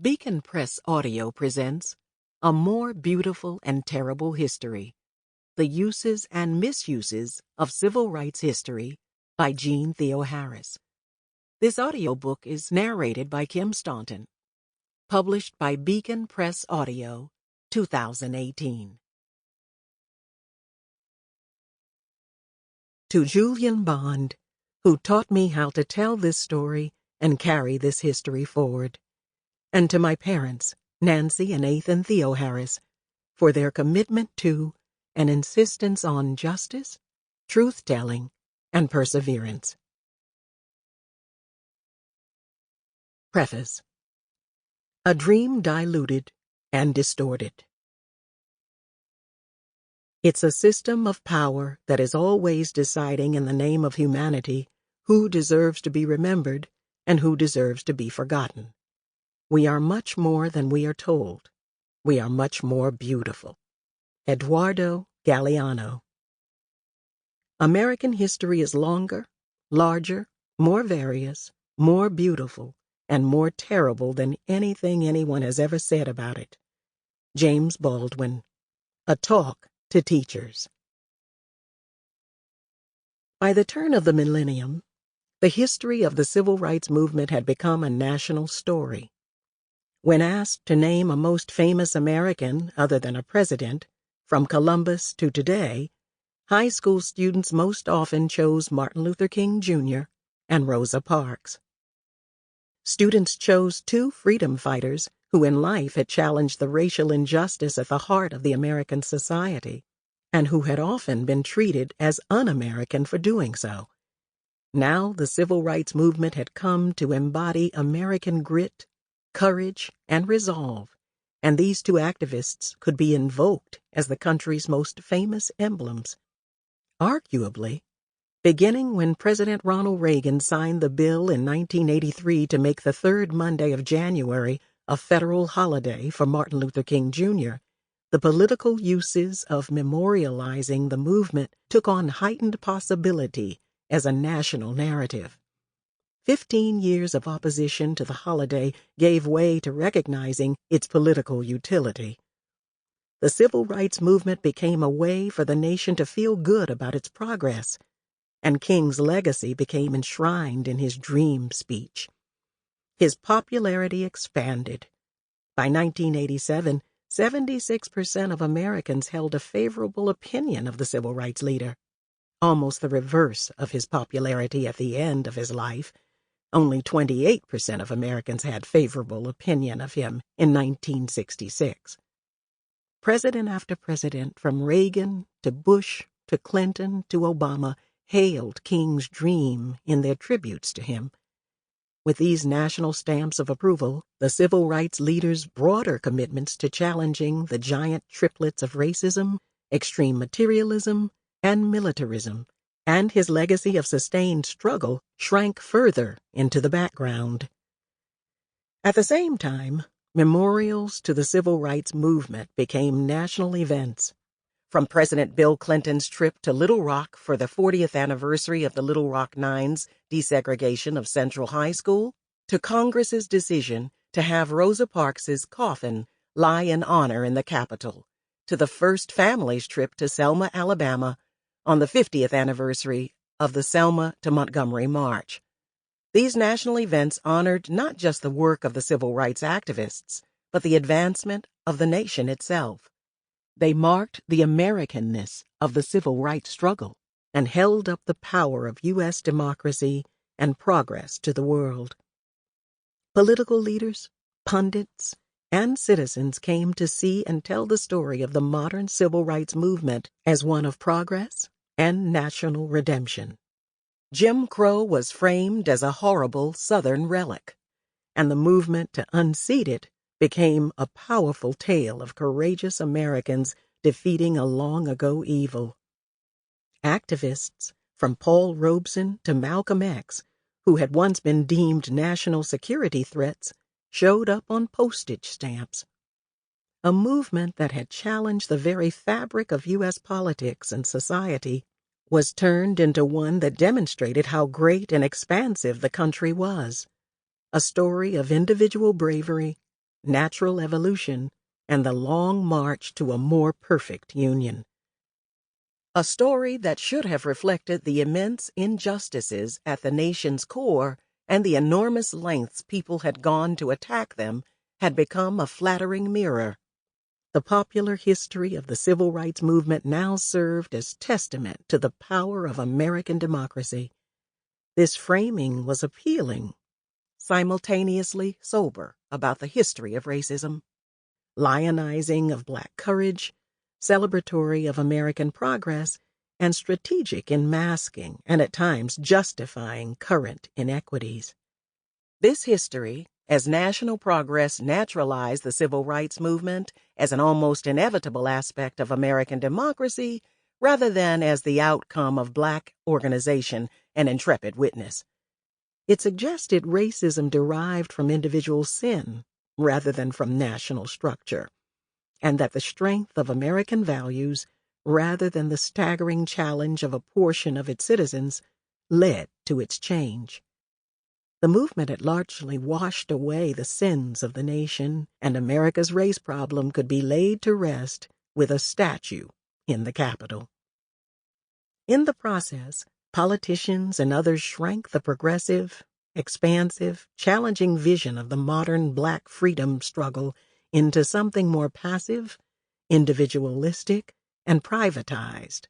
Beacon Press Audio presents A More Beautiful and Terrible History, The Uses and Misuses of Civil Rights History by Jeanne Theoharis. This audiobook is narrated by Kim Staunton. Published by Beacon Press Audio, 2018. To Julian Bond, who taught me how to tell this story and carry this history forward. And to my parents, Nancy and Ethan Theoharis, for their commitment to and insistence on justice, truth-telling, and perseverance. Preface. A dream diluted and distorted. It's a system of power that is always deciding in the name of humanity who deserves to be remembered and who deserves to be forgotten. We are much more than we are told. We are much more beautiful. Eduardo Galeano. American history is longer, larger, more various, more beautiful, and more terrible than anything anyone has ever said about it. James Baldwin. A Talk to Teachers. By the turn of the millennium, the history of the civil rights movement had become a national story. When asked to name a most famous American other than a president, from Columbus to today, high school students most often chose Martin Luther King Jr. and Rosa Parks. Students chose two freedom fighters who in life had challenged the racial injustice at the heart of the American society, and who had often been treated as un-American for doing so. Now the civil rights movement had come to embody American grit, courage, and resolve, and these two activists could be invoked as the country's most famous emblems. Arguably, beginning when President Ronald Reagan signed the bill in 1983 to make the third Monday of January a federal holiday for Martin Luther King Jr., the political uses of memorializing the movement took on heightened possibility as a national narrative. 15 years of opposition to the holiday gave way to recognizing its political utility. The civil rights movement became a way for the nation to feel good about its progress, and King's legacy became enshrined in his dream speech. His popularity expanded. By 1987, 76% of Americans held a favorable opinion of the civil rights leader, almost the reverse of his popularity at the end of his life. Only 28% of Americans had favorable opinion of him in 1966. President after president, from Reagan to Bush to Clinton to Obama, hailed King's dream in their tributes to him. With these national stamps of approval, the civil rights leader's broader commitments to challenging the giant triplets of racism, extreme materialism, and militarism, and his legacy of sustained struggle shrank further into the background. At the same time, memorials to the civil rights movement became national events. From President Bill Clinton's trip to Little Rock for the 40th anniversary of the Little Rock Nine's desegregation of Central High School, to Congress's decision to have Rosa Parks's coffin lie in honor in the Capitol, to the First Family's trip to Selma, Alabama, on the 50th anniversary of the Selma to Montgomery March. These national events honored not just the work of the civil rights activists, but the advancement of the nation itself. They marked the Americanness of the civil rights struggle and held up the power of U.S. democracy and progress to the world. Political leaders, pundits, and citizens came to see and tell the story of the modern civil rights movement as one of progress and national redemption. Jim Crow was framed as a horrible Southern relic, and the movement to unseat it became a powerful tale of courageous Americans defeating a long-ago evil. Activists, from Paul Robeson to Malcolm X, who had once been deemed national security threats, showed up on postage stamps. A movement that had challenged the very fabric of U.S. politics and society was turned into one that demonstrated how great and expansive the country was. A story of individual bravery, natural evolution, and the long march to a more perfect union. A story that should have reflected the immense injustices at the nation's core and the enormous lengths people had gone to attack them had become a flattering mirror. The popular history of the civil rights movement now served as testament to the power of American democracy. This framing was appealing, simultaneously sober about the history of racism, lionizing of Black courage, celebratory of American progress, and strategic in masking and at times justifying current inequities. This history, as national progress naturalized the civil rights movement as an almost inevitable aspect of American democracy, rather than as the outcome of Black organization and intrepid witness. It suggested racism derived from individual sin rather than from national structure, and that the strength of American values, rather than the staggering challenge of a portion of its citizens, led to its change. The movement had largely washed away the sins of the nation, and America's race problem could be laid to rest with a statue in the Capitol. In the process, politicians and others shrank the progressive, expansive, challenging vision of the modern Black freedom struggle into something more passive, individualistic, and privatized,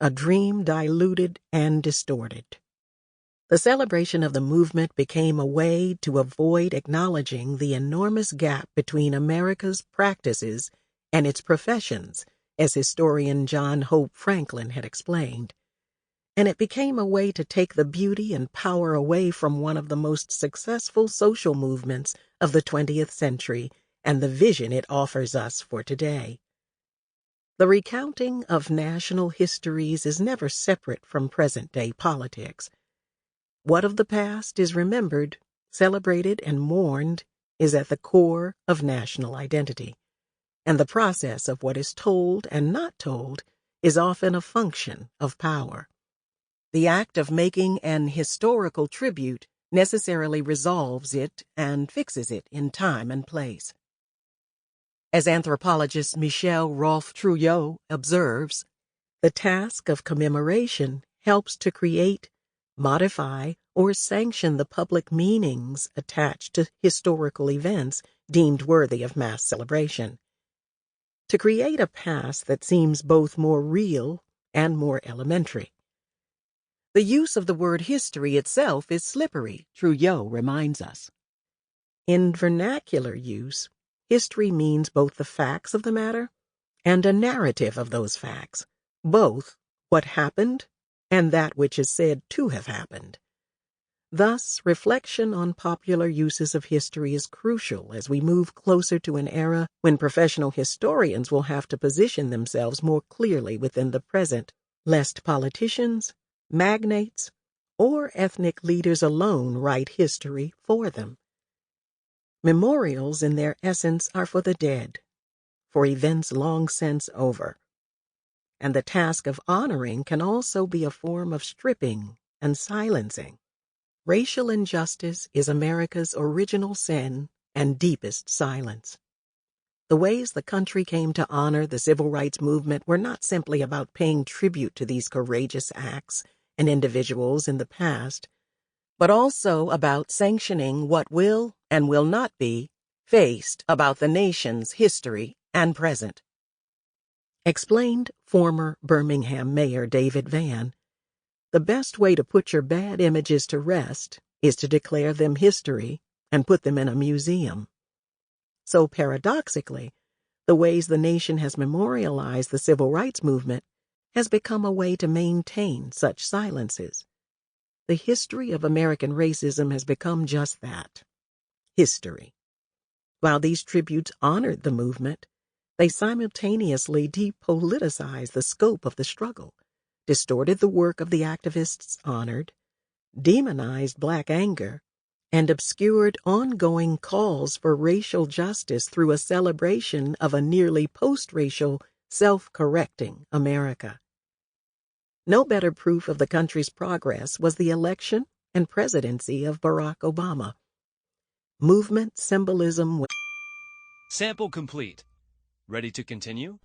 a dream diluted and distorted. The celebration of the movement became a way to avoid acknowledging the enormous gap between America's practices and its professions, as historian John Hope Franklin had explained. And it became a way to take the beauty and power away from one of the most successful social movements of the 20th century and the vision it offers us for today. The recounting of national histories is never separate from present-day politics. What of the past is remembered, celebrated, and mourned is at the core of national identity, and the process of what is told and not told is often a function of power. The act of making an historical tribute necessarily resolves it and fixes it in time and place. As anthropologist Michelle Rolfe-Trouillot observes, the task of commemoration helps to create, modify, or sanction the public meanings attached to historical events deemed worthy of mass celebration. To create a past that seems both more real and more elementary. The use of the word history itself is slippery, Trouillot reminds us. In vernacular use, history means both the facts of the matter and a narrative of those facts, both what happened and that which is said to have happened. Thus, reflection on popular uses of history is crucial as we move closer to an era when professional historians will have to position themselves more clearly within the present, lest politicians, magnates, or ethnic leaders alone write history for them. Memorials in their essence are for the dead, for events long since over. And the task of honoring can also be a form of stripping and silencing. Racial injustice is America's original sin and deepest silence. The ways the country came to honor the civil rights movement were not simply about paying tribute to these courageous acts and individuals in the past, but also about sanctioning what will and will not be faced about the nation's history and present. Explained former Birmingham Mayor David Vann, the best way to put your bad images to rest is to declare them history and put them in a museum. So paradoxically, the ways the nation has memorialized the civil rights movement has become a way to maintain such silences. The history of American racism has become just that, history. While these tributes honored the movement, they simultaneously depoliticized the scope of the struggle, distorted the work of the activists honored, demonized Black anger, and obscured ongoing calls for racial justice through a celebration of a nearly post-racial, self-correcting America. No better proof of the country's progress was the election and presidency of Barack Obama. Movement symbolism Sample complete. Ready to continue?